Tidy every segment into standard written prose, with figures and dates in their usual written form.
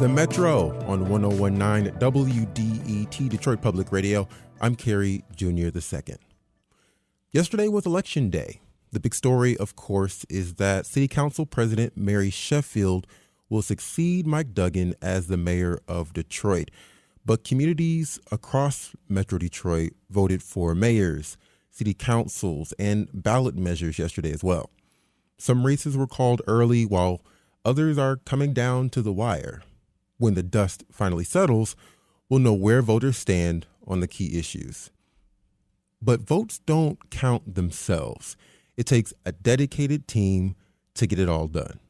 The Metro on 1019 WDET, Detroit Public Radio. I'm Kerry Jr. II. Yesterday was Election Day. The big story, of course, is that City Council President Mary Sheffield will succeed Mike Duggan as the mayor of Detroit. But communities across Metro Detroit voted for mayors, city councils, and ballot measures yesterday as well. Some races were called early, while others are coming down to the wire. When the dust finally settles, we'll know where voters stand on the key issues. But votes don't count themselves. It takes a dedicated team to get it all done.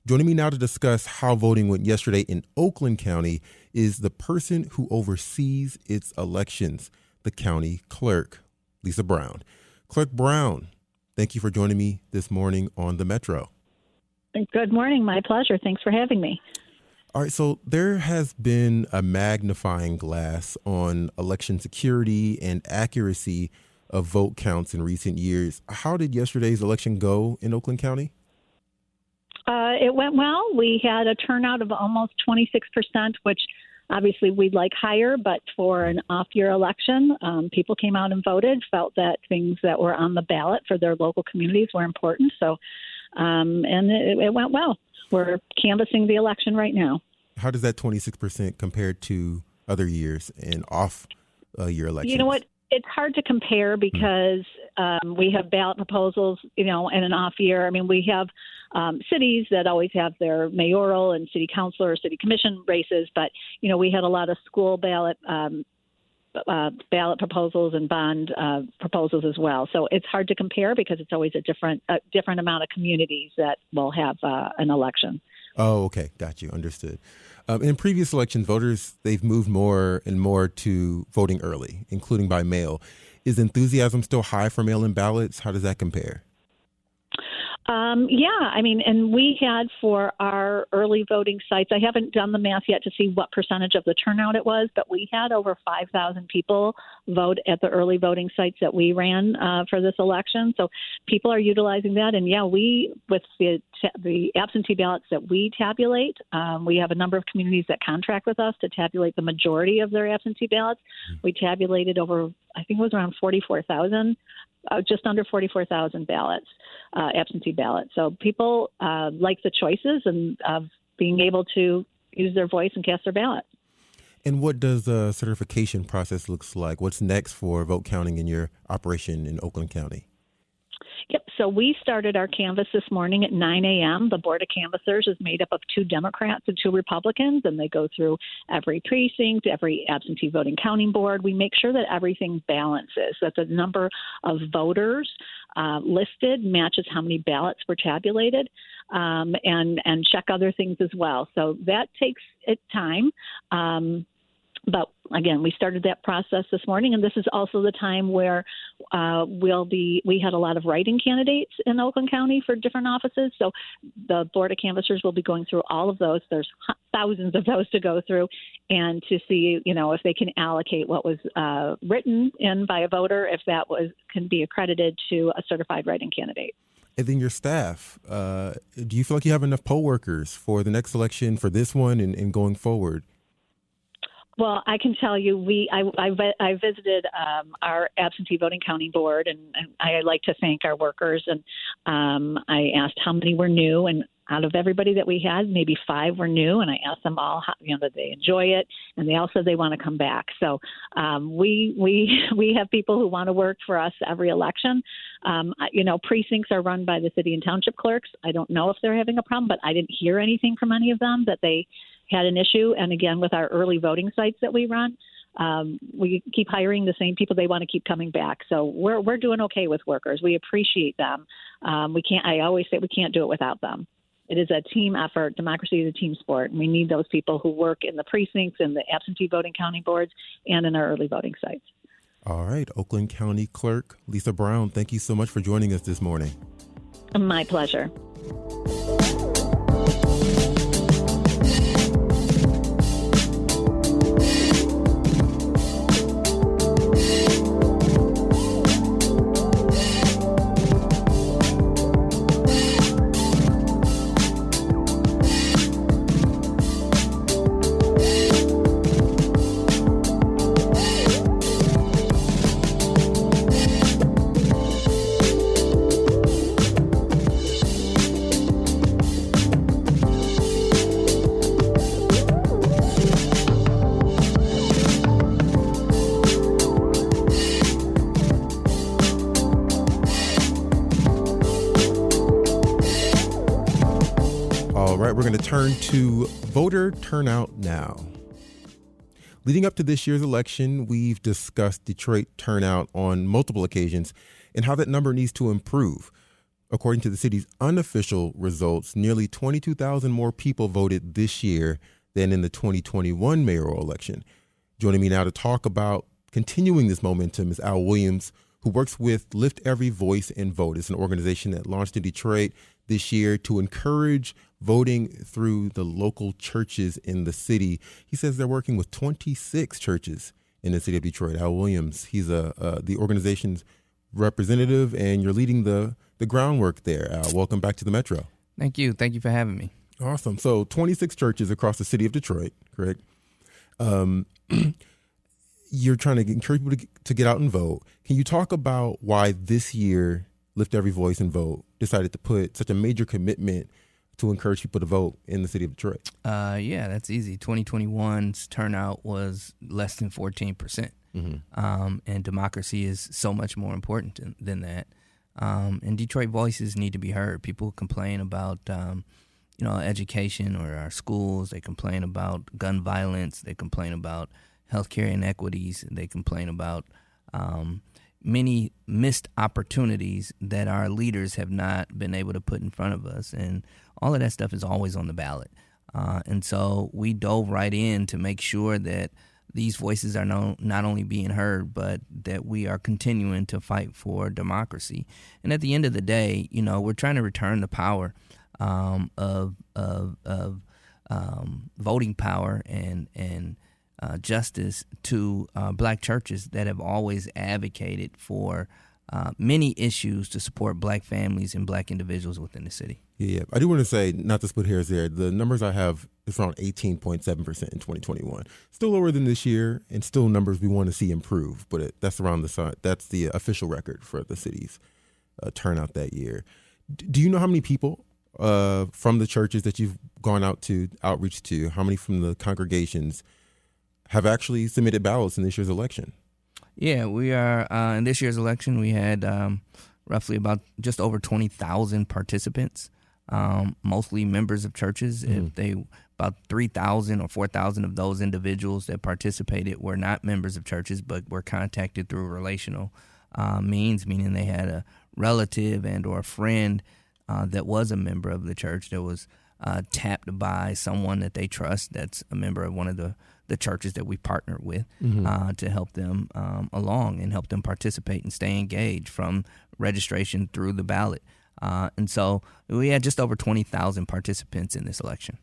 Joining me now to discuss how voting went yesterday in Oakland County is the person who oversees its elections, the county clerk, Lisa Brown. Clerk Brown, thank you for joining me this morning on the Metro. Good morning. My pleasure. Thanks for having me. All right, so there has been a magnifying glass on election security and accuracy of vote counts in recent years. How did yesterday's election go in Oakland County? It went well. We had a turnout of almost 26%, which obviously we'd like higher, but for an off-year election, people came out and voted, felt that things that were on the ballot for their local communities were important. So, and it went well. We're canvassing the election right now. How does that 26% compare to other years and off-year elections? You know what? It's hard to compare because we have ballot proposals, in an off year. I mean, we have cities that always have their mayoral and city councilor or city commission races, but, we had a lot of school ballot proposals and bond proposals as well. So it's hard to compare because it's always a different amount of communities that will have an election. Oh, okay. Got you. Understood. In previous elections, voters, they've moved more and more to voting early, including by mail. Is enthusiasm still high for mail-in ballots? How does that compare? And we had for our early voting sites, I haven't done the math yet to see what percentage of the turnout it was, but we had over 5,000 people vote at the early voting sites that we ran for this election. So people are utilizing that. And we, with the absentee ballots that we tabulate, we have a number of communities that contract with us to tabulate the majority of their absentee ballots. We tabulated over, I think it was around 44,000. Just under 44,000 ballots, absentee ballots. So people like the choices and of being able to use their voice and cast their ballot. And what does the certification process looks like? What's next for vote counting in your operation in Oakland County? Yep. So we started our canvass this morning at 9 a.m. The Board of Canvassers is made up of 2 Democrats and 2 Republicans, and they go through every precinct, every absentee voting counting board. We make sure that everything balances, that the number of voters listed matches how many ballots were tabulated, and check other things as well. So that takes time. But again, we started that process this morning, and this is also the time where we had a lot of write-in candidates in Oakland County for different offices. So the Board of Canvassers will be going through all of those. There's thousands of those to go through and to see, if they can allocate what was written in by a voter, if that can be accredited to a certified write-in candidate. And then your staff, do you feel like you have enough poll workers for the next election, for this one, and going forward? Well, I can tell you, I visited our absentee voting counting board, and I like to thank our workers. And I asked how many were new, and out of everybody that we had, maybe 5 were new. And I asked them all how, that they enjoy it, and they all said they want to come back. So we have people who want to work for us every election. Precincts are run by the city and township clerks. I don't know if they're having a problem, but I didn't hear anything from any of them that they had an issue. And again, with our early voting sites that we run, we keep hiring the same people. They want to keep coming back. So we're doing okay with workers. We appreciate them. I always say we can't do it without them. It is a team effort. Democracy is a team sport. And we need those people who work in the precincts and the absentee voting counting boards and in our early voting sites. All right. Oakland County Clerk Lisa Brown, thank you so much for joining us this morning. My pleasure. going to turn to voter turnout now. Leading up to this year's election, we've discussed Detroit turnout on multiple occasions and how that number needs to improve. According to the city's unofficial results, nearly 22,000 more people voted this year than in the 2021 mayoral election. Joining me now to talk about continuing this momentum is Al Williams, who works with Lift Every Voice and Vote. It's an organization that launched in Detroit this year to encourage voting through the local churches in the city. He says they're working with 26 churches in the city of Detroit. Al Williams, he's the organization's representative, and you're leading the groundwork there. Al, welcome back to the Metro. Thank you. Thank you for having me. Awesome. So 26 churches across the city of Detroit, correct? You're trying to encourage people to get out and vote. Can you talk about why this year Lift Every Voice and Vote decided to put such a major commitment to encourage people to vote in the city of Detroit? Yeah, that's easy. 2021's turnout was less than 14%. And democracy is so much more important than that. And Detroit voices need to be heard. People complain about, education or our schools. They complain about gun violence. They complain about healthcare inequities. They complain about many missed opportunities that our leaders have not been able to put in front of us. And all of that stuff is always on the ballot. And so we dove right in to make sure that these voices are not only being heard, but that we are continuing to fight for democracy. And at the end of the day, we're trying to return the power of voting power and justice to black churches that have always advocated for many issues to support black families and black individuals within the city. Yeah. I do want to say, not to split hairs there, the numbers I have is around 18.7% in 2021. Still lower than this year, and still numbers we want to see improve, but that's around the side. That's the official record for the city's turnout that year. Do you know how many people from the churches that you've gone out to outreach to, how many from the congregations have actually submitted ballots in this year's election? Yeah, we are in this year's election. We had roughly about just over 20,000 participants, mostly members of churches. About 3,000 or 4,000 of those individuals that participated were not members of churches, but were contacted through relational means, meaning they had a relative and or a friend that was a member of the church that was tapped by someone that they trust that's a member of one of the churches that we partner with to help them along and help them participate and stay engaged from registration through the ballot. And so we had just over 20,000 participants in this election.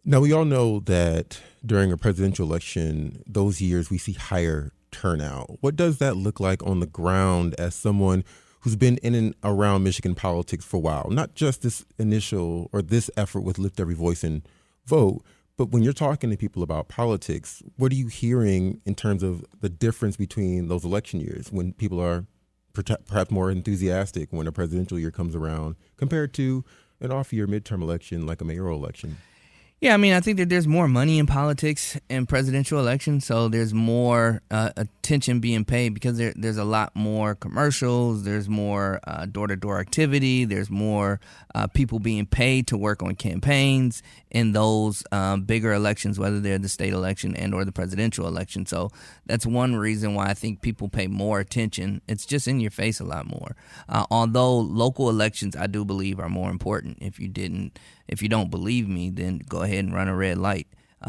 Now, we all know that during a presidential election, those years we see higher turnout. What does that look like on the ground as someone who's been in and around Michigan politics for a while? Not just this initial or this effort with Lift Every Voice and Vote, but when you're talking to people about politics, what are you hearing in terms of the difference between those election years when people are perhaps more enthusiastic when a presidential year comes around compared to an off-year midterm election like a mayoral election? Yeah, I mean, I think that there's more money in politics in presidential elections, so there's more attention being paid because there's a lot more commercials, there's more door-to-door activity, there's more people being paid to work on campaigns in those bigger elections, whether they're the state election and or the presidential election. So that's one reason why I think people pay more attention. It's just in your face a lot more. Although local elections, I do believe, are more important. If you don't believe me, then go ahead and run a red light.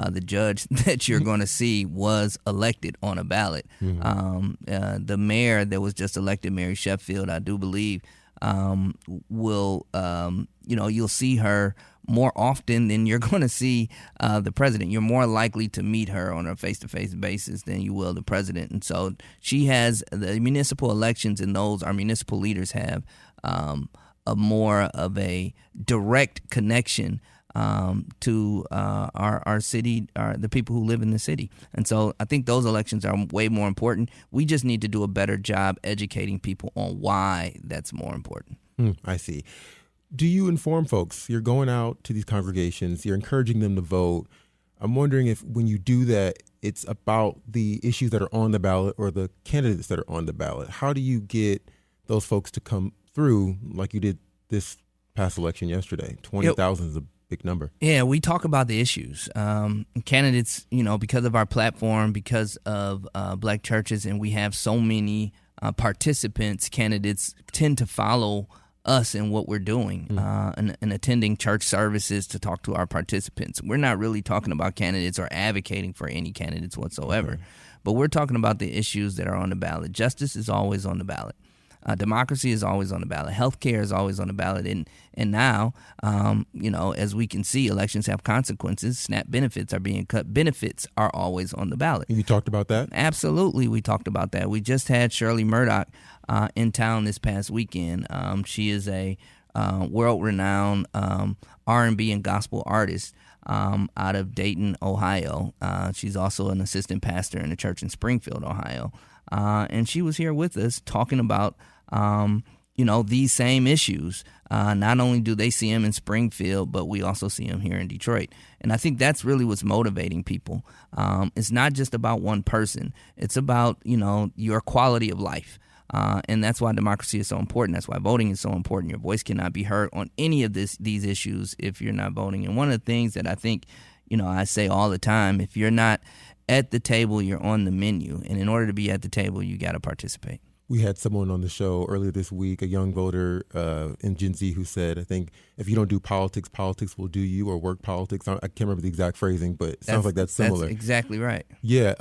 The judge that you're going to see was elected on a ballot. The mayor that was just elected, Mary Sheffield, I do believe, you'll see her more often than you're going to see the president. You're more likely to meet her on a face-to-face basis than you will the president. And so she has the municipal elections, and those our municipal leaders have a more of a direct connection to our city, the people who live in the city. And so I think those elections are way more important. We just need to do a better job educating people on why that's more important. I see. Do you inform folks? You're going out to these congregations, you're encouraging them to vote. I'm wondering if when you do that, it's about the issues that are on the ballot or the candidates that are on the ballot. How do you get those folks to come through like you did this past election yesterday? 20,000 is a big number. Yeah, we talk about the issues. Candidates, because of our platform, because of black churches, and we have so many participants, candidates tend to follow us and what we're doing and attending church services to talk to our participants. We're not really talking about candidates or advocating for any candidates whatsoever, but we're talking about the issues that are on the ballot. Justice is always on the ballot. Democracy is always on the ballot. Healthcare is always on the ballot. And now, as we can see, elections have consequences. SNAP benefits are being cut. Benefits are always on the ballot. You talked about that? Absolutely, we talked about that. We just had Shirley Murdoch in town this past weekend. She is a world-renowned R&B and gospel artist out of Dayton, Ohio. She's also an assistant pastor in a church in Springfield, Ohio. And she was here with us talking about, these same issues. Not only do they see them in Springfield, but we also see them here in Detroit. And I think that's really what's motivating people. It's not just about one person. It's about, your quality of life. And that's why democracy is so important. That's why voting is so important. Your voice cannot be heard on any of these issues if you're not voting. And one of the things that I think, I say all the time, if you're not at the table, you're on the menu. And in order to be at the table, you got to participate. We had someone on the show earlier this week, a young voter in Gen Z, who said, I think if you don't do politics, politics will do you, or work politics. I can't remember the exact phrasing, but it sounds like that's similar. That's exactly right. Yeah.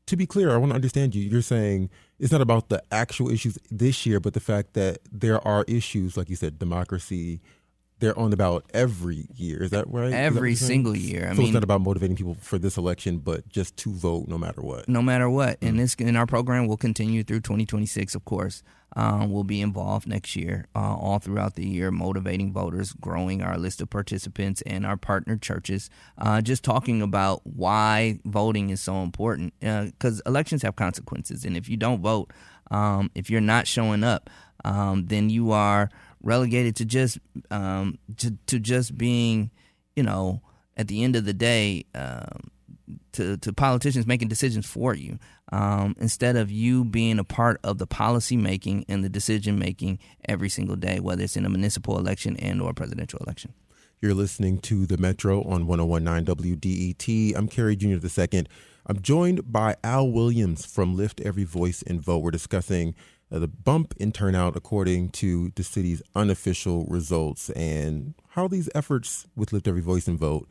To be clear, I want to understand you. You're saying it's not about the actual issues this year, but the fact that there are issues, like you said, democracy, they're on the ballot every year. Is that right? Every single year. So it's not about motivating people for this election, but just to vote no matter what. No matter what. And in our program will continue through 2026, of course. We'll be involved next year, all throughout the year, motivating voters, growing our list of participants and our partner churches, just talking about why voting is so important. Because elections have consequences. And if you don't vote, if you're not showing up, then you are relegated to just being, at the end of the day, to politicians making decisions for you, instead of you being a part of the policy making and the decision making every single day, whether it's in a municipal election and or a presidential election. You're listening to The Metro on 101.9 WDET. I'm Kerry Jr. II. I'm joined by Al Williams from Lift Every Voice and Vote. We're discussing the bump in turnout according to the city's unofficial results and how these efforts with Lift Every Voice and Vote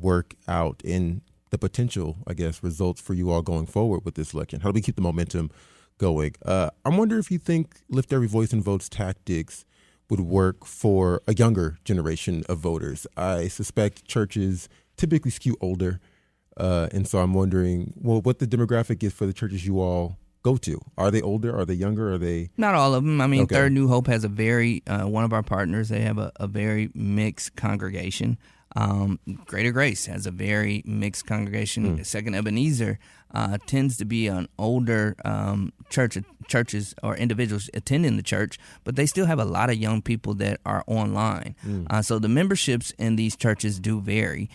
work out in the potential, results for you all going forward with this election. How do we keep the momentum going? I wonder if you think Lift Every Voice and Vote's tactics would work for a younger generation of voters. I suspect churches typically skew older, and so I'm wondering, what the demographic is for the churches you all go to. Are they older? Are they younger? Are they? Not all of them. I mean, okay. Third New Hope has a very, one of our partners, they have a very mixed congregation. Greater Grace has a very mixed congregation. Second Ebenezer tends to be an older churches or individuals attending the church, but they still have a lot of young people that are online. So the memberships in these churches do vary.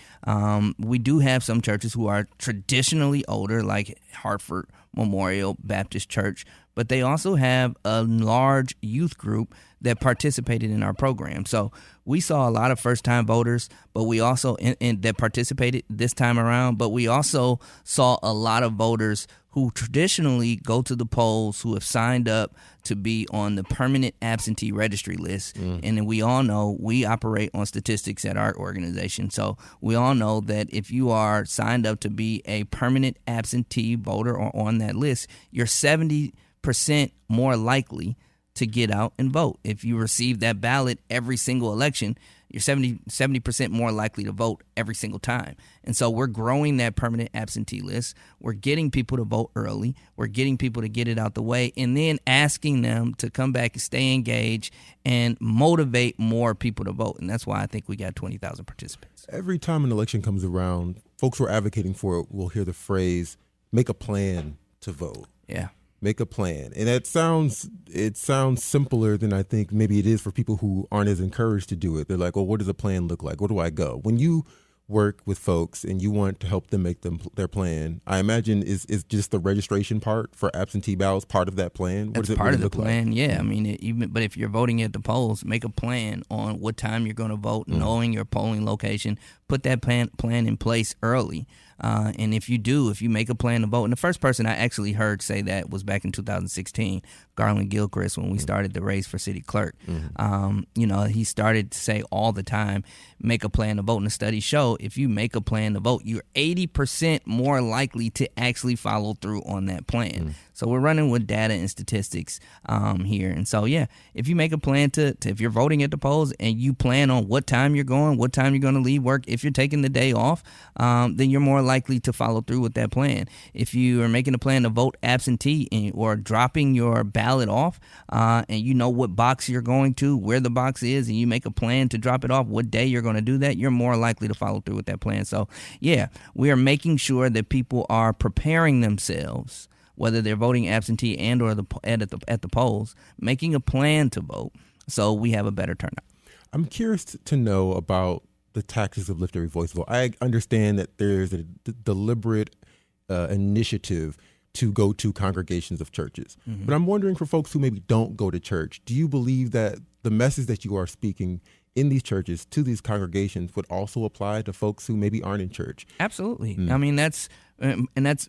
We do have some churches who are traditionally older, like Hartford Memorial Baptist Church, but they also have a large youth group that participated in our program. So we saw a lot of first-time voters, but we also that participated this time around. But we also saw a lot of voters who traditionally go to the polls, who have signed up to be on the permanent absentee registry list. And then we all know we operate on statistics at our organization. So we all know that if you are signed up to be a permanent absentee voter or on that list, you're 70% more likely to get out and vote. If you receive that ballot every single election, you're 70% more likely to vote every single time. And so we're growing that permanent absentee list. We're getting people to vote early. We're getting people to get it out the way, and then asking them to come back and stay engaged and motivate more people to vote. And that's why I think we got 20,000 participants. Every time an election comes around, folks who are advocating for it will hear the phrase, make a plan to vote. Yeah. Make a plan. And it sounds simpler than I think maybe it is for people who aren't as encouraged to do it. They're like, well, what does a plan look like? Where do I go? When you work with folks and you want to help them make their plan, I imagine is just the registration part for absentee ballots part of that plan? What That's does it part really of the look plan. like? Yeah, I mean, but if you're voting at the polls, make a plan on what time you're going to vote, knowing your polling location. Put that plan in place early. And if you make a plan to vote, and the first person I actually heard say that was back in 2016, Garland Gilchrist, when we started the race for city clerk. He started to say all the time, make a plan to vote. And the studies show if you make a plan to vote, you're 80% more likely to actually follow through on that plan. So we're running with data and statistics here. And so, yeah, if you make a plan if you're voting at the polls and you plan on what time you're going, what time you're going to leave work, if you're taking the day off, then you're more likely to follow through with that plan. If you are making a plan to vote absentee or dropping your ballot off and you know what box you're going to, where the box is, and you make a plan to drop it off, what day you're going to do that, you're more likely to follow through with that plan. So, yeah, we are making sure that people are preparing themselves, whether they're voting absentee and or at the polls, making a plan to vote so we have a better turnout. I'm curious to know about the tactics of Lift Every Voice Vote. I understand that there's a deliberate initiative to go to congregations of churches. But I'm wondering, for folks who maybe don't go to church, do you believe that the message that you are speaking in these churches to these congregations would also apply to folks who maybe aren't in church? Absolutely. I mean, that's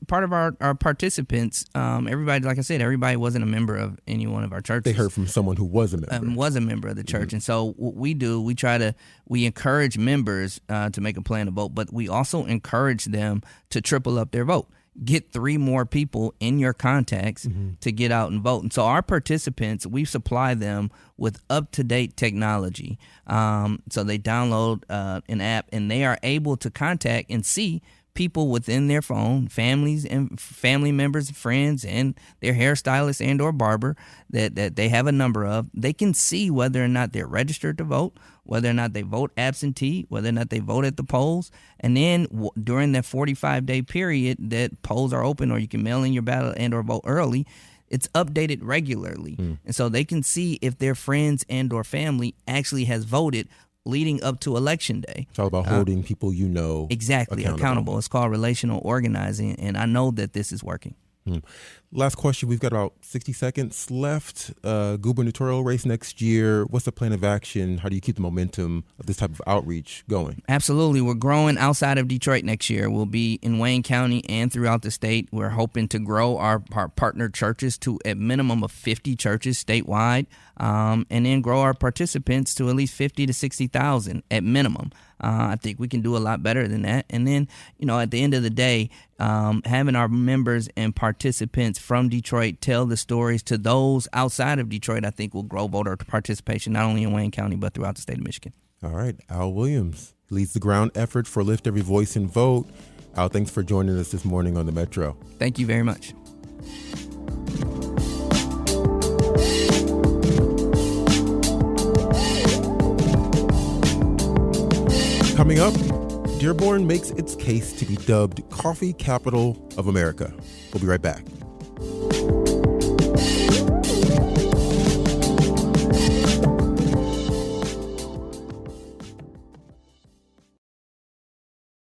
part of our participants. Everybody, like I said, everybody wasn't a member of any one of our churches. They heard from someone who was a member. Was a member of the church. And so what we do, we encourage members to make a plan to vote, but we also encourage them to triple up their vote. Get 3 more people in your contacts to get out and vote. And so our participants, we supply them with up-to-date technology. So they download an app and they are able to contact and see people within their phone, families and family members, friends, and their hairstylist and or barber that they have a number of. They can see whether or not they're registered to vote, whether or not they vote absentee, whether or not they vote at the polls. And then during that 45-day period that polls are open or you can mail in your ballot and or vote early, it's updated regularly. And so they can see if their friends and or family actually has voted leading up to Election Day. It's all about holding people exactly accountable. It's called relational organizing, and I know that this is working. Last question. We've got about 60 seconds left. Gubernatorial race next year. What's the plan of action? How do you keep the momentum of this type of outreach going? Absolutely. We're growing outside of Detroit next year. We'll be in Wayne County and throughout the state. We're hoping to grow our partner churches to a minimum of 50 churches statewide, and then grow our participants to at least 50 to 60,000 at minimum. I think we can do a lot better than that. And then, at the end of the day, having our members and participants from Detroit tell the stories to those outside of Detroit, I think will grow voter participation, not only in Wayne County, but throughout the state of Michigan. All right. Al Williams leads the ground effort for Lift Every Voice and Vote. Al, thanks for joining us this morning on the Metro. Thank you very much. Coming up, Dearborn makes its case to be dubbed Coffee Capital of America. We'll be right back.